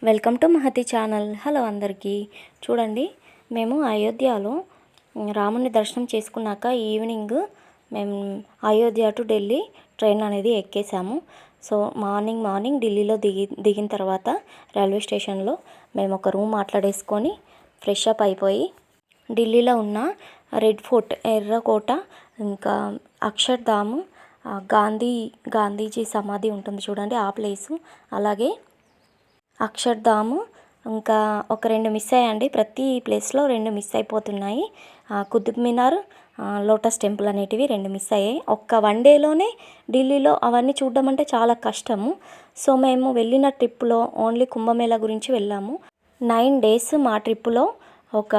Welcome to Mahathi channel. Hello అందరికీ. చూడండి, మేము అయోధ్యలో రాముని దర్శనం చేసుకున్నాక ఈవినింగ్ మేము అయోధ్య టు ఢిల్లీ ట్రైన్ అనేది ఎక్కేసాము. సో మార్నింగ్ ఢిల్లీలో దిగిన తర్వాత రైల్వే స్టేషన్లో మేము ఒక రూమ్ మాట్లాడేసుకొని ఫ్రెష్ అప్ అయిపోయి ఢిల్లీలో ఉన్న రెడ్ ఫోర్ట్, ఎర్రకోట, ఇంకా అక్షర్ధామ్, గాంధీజీ సమాధి ఉంటుంది చూడండి, ఆ ప్లేసు, అలాగే అక్షర్ధామ్, ఇంకా ఒక 2 మిస్ అయ్యాయండి. ప్రతి ప్లేస్లో 2 మిస్ అయిపోతున్నాయి. కుతుబ్ మినార్, లోటస్ టెంపుల్ అనేటివి 2 మిస్ అయ్యాయి. ఒక్క 1 డేలోనే ఢిల్లీలో అవన్నీ చూడడం అంటే చాలా కష్టము. సో మేము వెళ్ళిన ట్రిప్పులో ఓన్లీ కుంభమేళా గురించి వెళ్ళాము. 9 డేస్ మా ట్రిప్పులో ఒక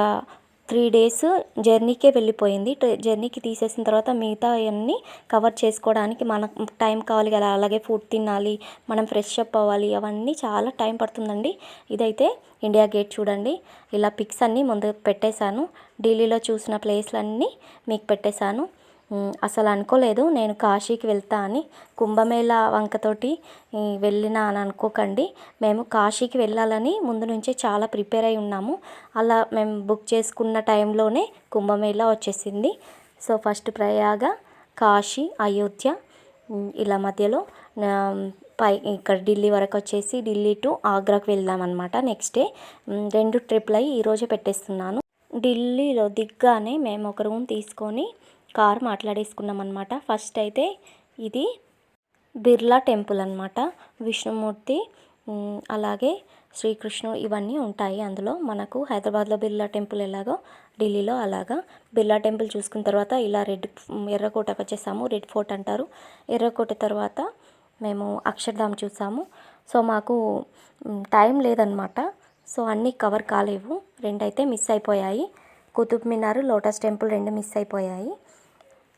3 డేస్ జర్నీకే వెళ్ళిపోయింది. జర్నీకి తీసేసిన తర్వాత మిగతా అవన్నీ కవర్ చేసుకోవడానికి మనకు టైం కావాలి కదా, అలాగే ఫుడ్ తినాలి, మనం ఫ్రెష్ అప్ అవ్వాలి, అవన్నీ చాలా టైం పడుతుందండి. ఇదైతే ఇండియా గేట్ చూడండి. ఇలా పిక్స్ అన్నీ ముందు పెట్టేశాను. ఢిల్లీలో చూసిన ప్లేస్లన్నీ మీకు పెట్టేశాను. అసలు అనుకోలేదు నేను కాశీకి వెళ్తా అని. కుంభమేళా వంకతోటి వెళ్ళినా అని అనుకోకండి. మేము కాశీకి వెళ్ళాలని ముందు నుంచే చాలా ప్రిపేర్ అయి ఉన్నాము. అలా మేము బుక్ చేసుకున్న టైంలోనే కుంభమేళా వచ్చేసింది. సో ఫస్ట్ ప్రయాగ, కాశీ, అయోధ్య, ఇలా మధ్యలో ఇక్కడ ఢిల్లీ వరకు వచ్చేసి ఢిల్లీ టు ఆగ్రాకి వెళ్దామన్నమాట. నెక్స్ట్ డే 2 ట్రిప్లు అయ్యి ఈరోజే పెట్టేస్తున్నాను. ఢిల్లీలో దిగ్గానే మేము ఒక రూమ్ తీసుకొని కార్ మాట్లాడేసుకున్నాం అనమాట. ఫస్ట్ అయితే ఇది బిర్లా టెంపుల్ అనమాట. విష్ణుమూర్తి, అలాగే శ్రీకృష్ణుడు ఇవన్నీ ఉంటాయి అందులో. మనకు హైదరాబాద్లో బిర్లా టెంపుల్ ఎలాగో ఢిల్లీలో అలాగా. బిర్లా టెంపుల్ చూసుకున్న తర్వాత ఇలా ఎర్రకోటకు వచ్చేసాము. రెడ్ ఫోర్ట్ అంటారు. ఎర్రకోట తర్వాత మేము అక్షర్ధామ్ చూసాము. సో మాకు టైం లేదనమాట. సో అన్నీ కవర్ కాలేవు. 2 అయితే మిస్ అయిపోయాయి. కుతుబ్ మినార్, లోటస్ టెంపుల్ 2 మిస్ అయిపోయాయి.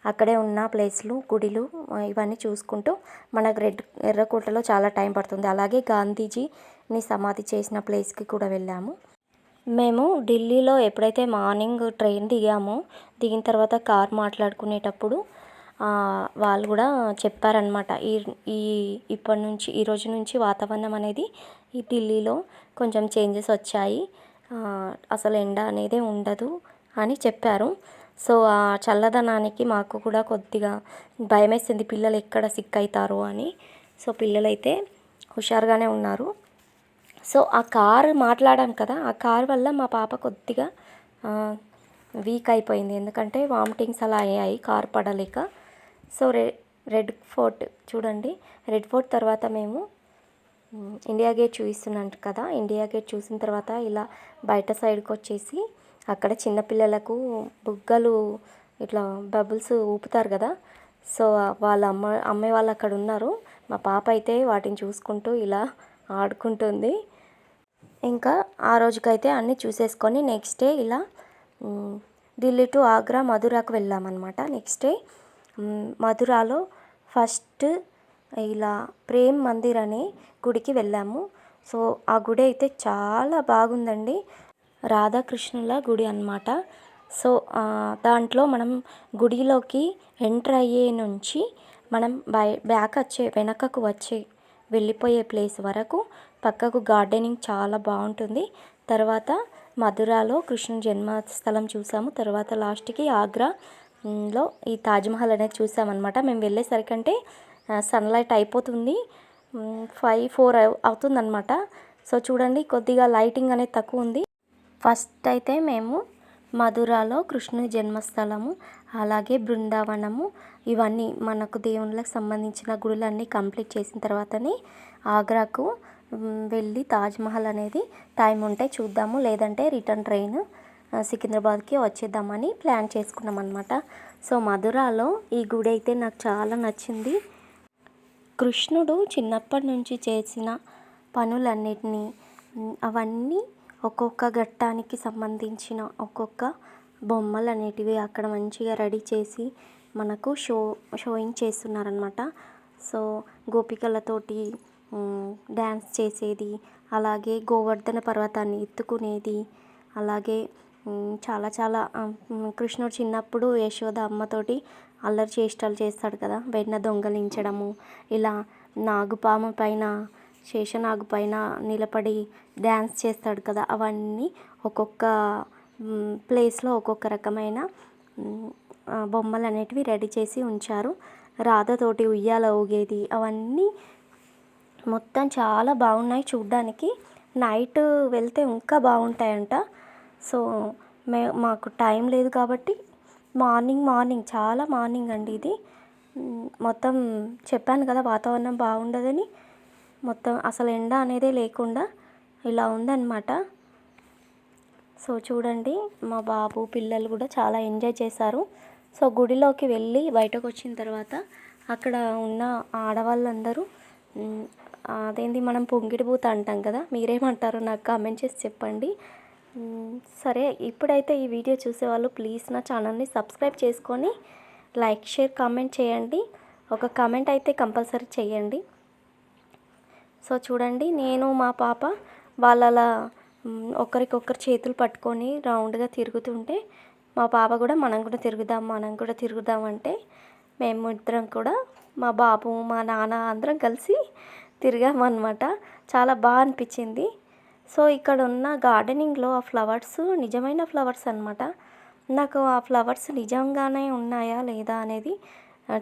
అక్కడే ఉన్న ప్లేస్లు, గుడిలు ఇవన్నీ చూసుకుంటూ మనకు ఎర్రకోటలో చాలా టైం పడుతుంది. అలాగే గాంధీజీని సమాధి చేసిన ప్లేస్కి కూడా వెళ్ళాము. మేము ఢిల్లీలో ఎప్పుడైతే మార్నింగ్ ట్రైన్ దిగిన తర్వాత కార్ మాట్లాడుకునేటప్పుడు వాళ్ళు కూడా చెప్పారనమాట, ఇప్పటి నుంచి ఈ రోజు నుంచి వాతావరణం అనేది ఈ ఢిల్లీలో కొంచెం చేంజెస్ వచ్చాయి, అసలు ఎండ అనేది ఉండదు అని చెప్పారు. సో ఆ చల్లదనానికి మాకు కూడా కొద్దిగా భయం వేసింది, పిల్లలు ఎక్కడ సిక్ అవుతారో అని. సో పిల్లలైతే హుషారుగానే ఉన్నారు. సో ఆ కారు మాట్లాడాం కదా, ఆ కార్ వల్ల మా పాప కొద్దిగా వీక్ అయిపోయింది, ఎందుకంటే వామిటింగ్స్ అలా అయ్యాయి కారు పడలేక. సో రెడ్ ఫోర్ట్ చూడండి. రెడ్ ఫోర్ట్ తర్వాత మేము ఇండియా గేట్ చూపిస్తున్నాను కదా, ఇండియా గేట్ చూసిన తర్వాత ఇలా బయట సైడ్కి వచ్చేసి అక్కడ చిన్నపిల్లలకు బుగ్గలు ఇట్లా బబుల్స్ ఊపుతారు కదా, సో వాళ్ళ అమ్మాయి వాళ్ళు అక్కడ ఉన్నారు. మా పాప అయితే వాటిని చూసుకుంటూ ఇలా ఆడుకుంటుంది. ఇంకా ఆ రోజుకైతే అన్నీ చూసేసుకొని నెక్స్ట్ డే ఇలా ఢిల్లీ టు ఆగ్రా, మధురాకు వెళ్ళామన్నమాట. నెక్స్ట్ డే మధురాలో ఫస్ట్ ఇలా ప్రేమ్ మందిర్ అనే గుడికి వెళ్ళాము. సో ఆ గుడి అయితే చాలా బాగుందండి, రాధాకృష్ణుల గుడి అన్నమాట. సో దాంట్లో మనం గుడిలోకి ఎంటర్ అయ్యే నుంచి మనం వెనకకు వెళ్ళిపోయే ప్లేస్ వరకు పక్కకు గార్డెనింగ్ చాలా బాగుంటుంది. తర్వాత మధురాలో కృష్ణుని జన్మస్థలం చూసాము. తర్వాత లాస్ట్కి ఆగ్రాలో ఈ తాజ్మహల్ అనేది చూసామన్నమాట. మేము వెళ్ళేసరికంటే సన్లైట్ అయిపోతుంది, 5-4 అవుతుందన్నమాట. సో చూడండి, కొద్దిగా లైటింగ్ అనేది తక్కువ ఉంది. ఫస్ట్ అయితే మేము మధురాలో కృష్ణుని జన్మస్థలము, అలాగే బృందావనము, ఇవన్నీ మనకు దేవుళ్ళకి సంబంధించిన గుడులన్నీ కంప్లీట్ చేసిన తర్వాతనే ఆగ్రాకు వెళ్ళి తాజ్మహల్ అనేది టైం ఉంటే చూద్దాము, లేదంటే రిటర్న్ ట్రైన్ సికింద్రాబాద్కి వచ్చేద్దామని ప్లాన్ చేసుకున్నాం అనమాట. సో మధురాలో ఈ గుడి అయితే నాకు చాలా నచ్చింది. కృష్ణుడు చిన్నప్పటి నుంచి చేసిన పనులన్నిటినీ, అవన్నీ ఒక్కొక్క ఘట్టానికి సంబంధించిన ఒక్కొక్క బొమ్మలు అనేటివి అక్కడ మంచిగా రెడీ చేసి మనకు షోయింగ్ చేస్తున్నారనమాట. సో గోపికలతోటి డ్యాన్స్ చేసేది, అలాగే గోవర్ధన పర్వతాన్ని ఎత్తుకునేది, అలాగే చాలా కృష్ణుడు చిన్నప్పుడు యశోద అమ్మతోటి అల్లరి చేష్టలు చేస్తాడు కదా, వెన్న దొంగలించడము, ఇలా నాగుపాము పైన శేషనాగు పైన నిలబడి డ్యాన్స్ చేస్తాడు కదా, అవన్నీ ఒక్కొక్క ప్లేస్లో ఒక్కొక్క రకమైన బొమ్మలు అనేటివి రెడీ చేసి ఉంచారు. రాధతోటి ఉయ్యాల ఊగేది అవన్నీ మొత్తం చాలా బాగున్నాయి చూడ్డానికి. నైట్ వెళ్తే ఇంకా బాగుంటాయంట. సో మాకు టైం లేదు కాబట్టి మార్నింగ్ చాలా మార్నింగ్ అండి ఇది. మొత్తం చెప్పాను కదా వాతావరణం బాగుండదని, మొత్తం అసలు ఎండ అనేదే లేకుండా ఇలా ఉందన్నమాట. సో చూడండి, మా బాబు పిల్లలు కూడా చాలా ఎంజాయ్ చేశారు. సో గుడిలోకి వెళ్ళి బయటకు వచ్చిన తర్వాత అక్కడ ఉన్న ఆడవాళ్ళందరూ అదేంటి మనం పొంగిడిబూత అంటాం కదా, మీరేమంటారో నాకు కామెంట్ చేసి చెప్పండి. సరే, ఇప్పుడైతే ఈ వీడియో చూసేవాళ్ళు ప్లీజ్ నా ఛానల్ని సబ్స్క్రైబ్ చేసుకొని లైక్, షేర్, కామెంట్ చేయండి. ఒక కామెంట్ అయితే కంపల్సరీ చేయండి. సో చూడండి, నేను మా పాప వాళ్ళ ఒకరికొకరు చేతులు పట్టుకొని రౌండ్గా తిరుగుతుంటే మా పాప కూడా మనం కూడా తిరుగుదాం అంటే మేము ఇద్దరం కూడా, మా బాబు మా నాన్న అందరం కలిసి తిరిగామన్నమాట. చాలా బాగా అనిపించింది. సో ఇక్కడ ఉన్న గార్డెనింగ్లో ఆ ఫ్లవర్స్ నిజమైన ఫ్లవర్స్ అన్నమాట. నాకు ఆ ఫ్లవర్స్ నిజంగానే ఉన్నాయా లేదా అనేది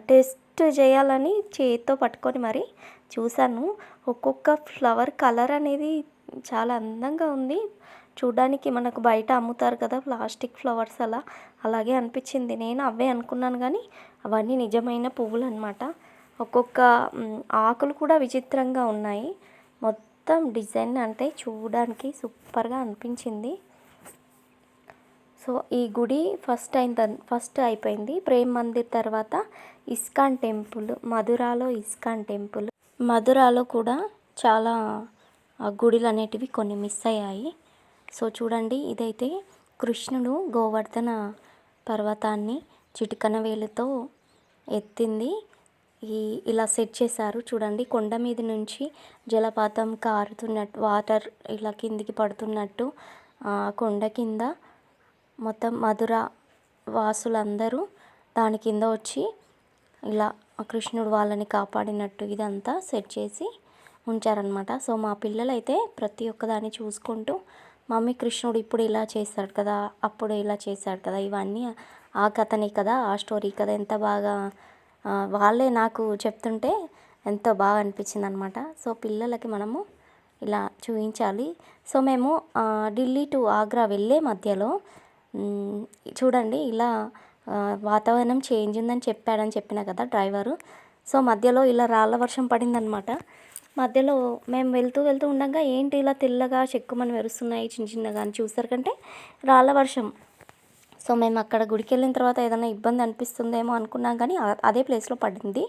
టెస్ట్ చేయాలని చేతితో పట్టుకొని మరి చూశాను. ఒక్కొక్క ఫ్లవర్ కలర్ అనేది చాలా అందంగా ఉంది చూడడానికి. మనకు బయట అమ్ముతారు కదా ప్లాస్టిక్ ఫ్లవర్స్, అలాగే అనిపించింది. నేను అవే అనుకున్నాను కానీ అవన్నీ నిజమైన పువ్వులు అన్నమాట. ఒక్కొక్క ఆకులు కూడా విచిత్రంగా ఉన్నాయి. మొత్తం డిజైన్ అంటే చూడడానికి సూపర్గా అనిపించింది. సో ఈ గుడి ఫస్ట్ అయిపోయింది. ప్రేమ్ మందిర్ తర్వాత ఇస్కాన్ టెంపుల్, మధురాలో ఇస్కాన్ టెంపుల్. మధురాలో కూడా చాలా గుడులు అనేటివి కొన్ని మిస్ అయ్యాయి. సో చూడండి, ఇదైతే కృష్ణుడు గోవర్ధన పర్వతాన్ని చిటికన వేలుతో ఎత్తింది. ఇలా సెట్ చేశారు చూడండి. కొండ మీద నుంచి జలపాతం కారుతున్నట్టు, వాటర్ ఇలా కిందికి పడుతున్నట్టు, కొండ కింద మొత్తం మధుర వాసులందరూ దాని కింద వచ్చి ఇలా కృష్ణుడు వాళ్ళని కాపాడినట్టు ఇదంతా సెట్ చేసి ఉంచారనమాట. సో మా పిల్లలైతే ప్రతి ఒక్కదాన్ని చూసుకుంటూ, మమ్మీ కృష్ణుడు ఇప్పుడు ఇలా చేశాడు కదా, అప్పుడు ఇలా చేశాడు కదా, ఇవన్నీ ఆ కథనే కదా, ఆ స్టోరీ కదా, ఎంత బాగా వాళ్ళే నాకు చెప్తుంటే ఎంతో బాగా అనిపించింది అనమాట. సో పిల్లలకి మనము ఇలా చూపించాలి. సో మేము ఢిల్లీ టు ఆగ్రా వెళ్ళే మధ్యలో చూడండి ఇలా వాతావరణం చేంజ్ ఉందని చెప్పిన కదా డ్రైవరు. సో మధ్యలో ఇలా రాళ్ళ వర్షం పడిందనమాట. మధ్యలో మేము వెళ్తూ ఉండగా ఏంటి ఇలా తెల్లగా చెక్కుమని మెరుస్తున్నాయి చిన్నగా అని చూసారు రాళ్ళ వర్షం. సో మేము అక్కడ గుడికి వెళ్ళిన తర్వాత ఏదైనా ఇబ్బంది అనిపిస్తుందేమో అనుకున్నాం కానీ అదే ప్లేస్లో పడింది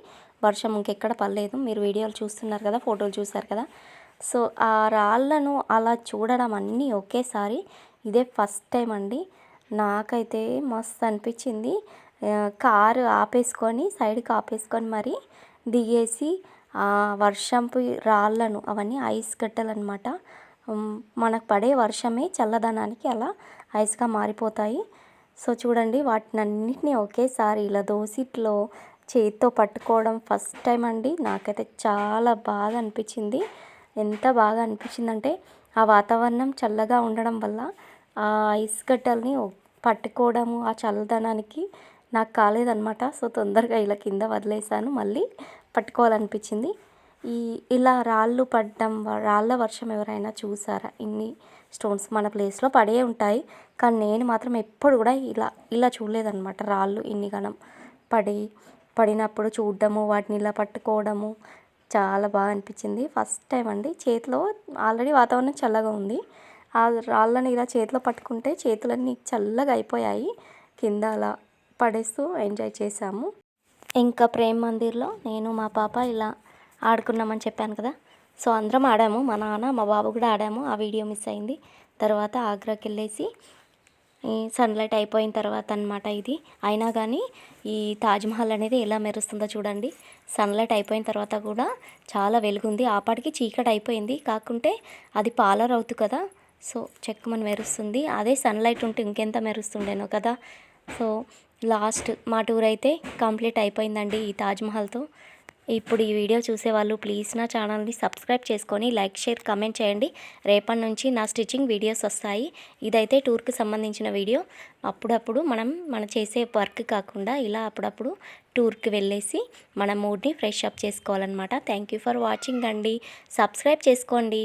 వర్షం, ఇంకెక్కడ పడలేదు. మీరు వీడియోలు చూస్తున్నారు కదా, ఫోటోలు చూసారు కదా. సో ఆ రాళ్ళను అలా చూడడం అన్నీ ఒకేసారి ఇదే ఫస్ట్ టైం అండి. నాకైతే మస్తు అనిపించింది. కారు ఆపేసుకొని సైడ్కి ఆపేసుకొని మరి దిగేసి ఆ వర్షంపు రాళ్ళను, అవన్నీ ఐస్ గడ్డలు అనమాట. మనకు పడే వర్షమే చల్లదనానికి అలా ఐస్గా మారిపోతాయి. సో చూడండి, వాటినన్నిటినీ ఒకేసారి ఇలా దోసిట్లో చేతితో పట్టుకోవడం ఫస్ట్ టైం అండి. నాకైతే చాలా బాగా అనిపించింది. ఎంత బాగా అనిపించిందంటే ఆ వాతావరణం చల్లగా ఉండడం వల్ల ఆ ఐస్ గడ్డల్ని పట్టుకోవడము ఆ చల్లదనానికి నాకు కాలేదన్నమాట. సో తొందరగా ఇలా కింద వదిలేసాను, మళ్ళీ పట్టుకోవాలనిపించింది. ఇలా రాళ్ళు పడడం, రాళ్ళ వర్షం ఎవరైనా చూసారా? ఇన్ని స్టోన్స్ మన ప్లేస్లో పడే ఉంటాయి కానీ నేను మాత్రం ఎప్పుడు కూడా ఇలా చూడలేదన్నమాట. రాళ్ళు ఇన్ని గణం పడినప్పుడు చూడడము, వాటిని ఇలా పట్టుకోవడము చాలా బాగా అనిపించింది. ఫస్ట్ టైం అండి. చేతిలో ఆల్రెడీ వాతావరణం చల్లగా ఉంది, ఆ రాళ్ళని ఇలా చేతిలో పట్టుకుంటే చేతులన్నీ చల్లగా అయిపోయాయి. కింద అలా పడేస్తూ ఎంజాయ్ చేసాము. ఇంకా ప్రేమ్ మందిర్లో నేను మా పాప ఇలా ఆడుకున్నామని చెప్పాను కదా. సో అందరం ఆడాము, మా నాన్న మా బాబు కూడా ఆడాము. ఆ వీడియో మిస్ అయింది. తర్వాత ఆగ్రాకి వెళ్ళేసి సన్లైట్ అయిపోయిన తర్వాత అనమాట ఇది. అయినా కానీ ఈ తాజ్మహల్ అనేది ఎలా మెరుస్తుందో చూడండి. సన్లైట్ అయిపోయిన తర్వాత కూడా చాలా వెలుగుంది. ఆపాటికి చీకటి అయిపోయింది, కాకుంటే అది పాలరవుతు కదా, సో చెక్కమని మెరుస్తుంది. అదే సన్లైట్ ఉంటే ఇంకెంత మెరుస్తుండేనో కదా. సో లాస్ట్ మా టూర్ అయితే కంప్లీట్ అయిపోయిందండి ఈ తాజ్మహల్తో. ఇప్పుడు ఈ వీడియో చూసేవాళ్ళు ప్లీజ్ నా ఛానల్ని సబ్స్క్రైబ్ చేసుకొని లైక్, షేర్, కామెంట్ చేయండి. రేపటి నుంచి నా స్టిచ్చింగ్ వీడియోస్ వస్తాయి. ఇదైతే టూర్కి సంబంధించిన వీడియో. అప్పుడప్పుడు మన చేసే వర్క్ కాకుండా ఇలా అప్పుడప్పుడు టూర్కి వెళ్ళేసి మన మూడ్ని ఫ్రెష్ అప్ చేసుకోవాలన్నమాట. థ్యాంక్ యూ ఫర్ వాచింగ్ అండి. సబ్స్క్రైబ్ చేసుకోండి.